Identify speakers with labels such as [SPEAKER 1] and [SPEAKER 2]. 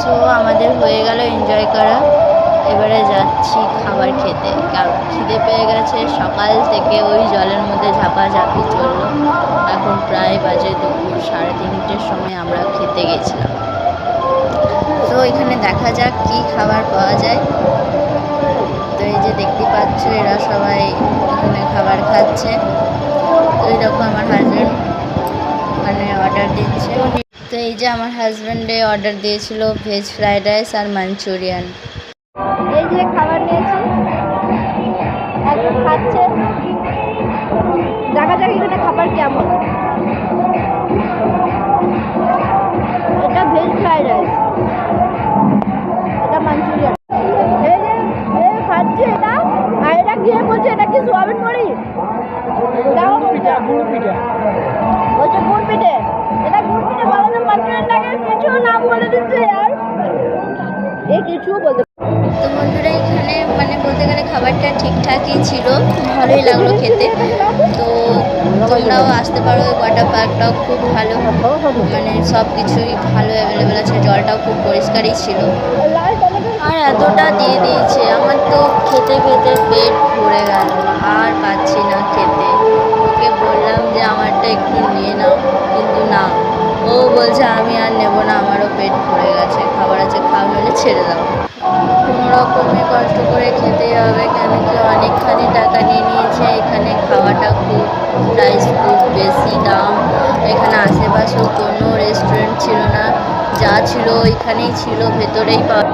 [SPEAKER 1] So আমাদের হয়ে গেল এনজয় করা। এবারে যাচ্ছি খাবার খেতে, কারণ খিদে পেয়ে গেছে। সকাল থেকে ওই জলের মধ্যে ঝাপাঝাপি চললো। এখন প্রায় বাজে দুপুর 3:30-টের সময় আমরা খেতে গেছিলাম। তো এখানে দেখা যাক কি খাবার পাওয়া যায়। তো এই যে দেখতে পাচ্ছ এরা সবাই এখানে খাবার খাচ্ছে। তো এই দেখো আমার হাজব্যান্ড মানে অর্ডার দিচ্ছে। তো এই যে আমার হাজব্যান্ডে অর্ডার দিয়েছিল ভেজ ফ্রাইড রাইস আর মাঞ্চুরিয়ান। এই যে খাবার নিয়েছি, একজন খাচ্ছে। দেখা যাক এখানে খাবার কেমন। এটা ভেজ ফ্রাইড রাইস, এটা মাঞ্চুরিয়ান। এই যে খাচ্ছে এটা, আর এটা গিয়ে বলছে এটা কি সোয়াবিন বড়ি, বলছে গুড় পিঠে। এটা গুড় পিঠে বলে না, মাঞ্চুরিয়ানটাকে কিছু নাম বলে দিচ্ছে আর এ কিছু বলতে। তো বন্ধুরা এখানে মানে বলতে গেলে খাবারটা ঠিকঠাকই ছিল, ভালোই লাগলো খেতে। তো তোমরাও আসতে পারো, ওই ওয়াটার পার্কটাও খুব ভালো, মানে সব কিছুই ভালো অ্যাভেলেবেল আছে। জলটাও খুব পরিষ্কারই ছিল, আর এতটা দিয়ে দিয়েছে আমার তো খেতে খেতে পেট ভরে গেল, আর পাচ্ছি না খেতে। ওকে বললাম যে আমারটা একটু নিয়ে নাও, কিন্তু না, ও বলছে আমি আর নেবো না, আমারও পেট ভরে গেছে, খাবার আছে খাও, নইলে ছেড়ে দাও। কোনো রকমে কষ্ট করে খেতেই হবে, কেন কি অনেকখানি টাকা নিয়ে নিয়েছে। এখানে খাওয়াটা খুব প্রাইস খুব বেশি দাম। এখানে আশেপাশেও কোনো রেস্টুরেন্ট ছিল না, যা ছিল ওইখানেই ছিল, ভেতরেই পাওয়া।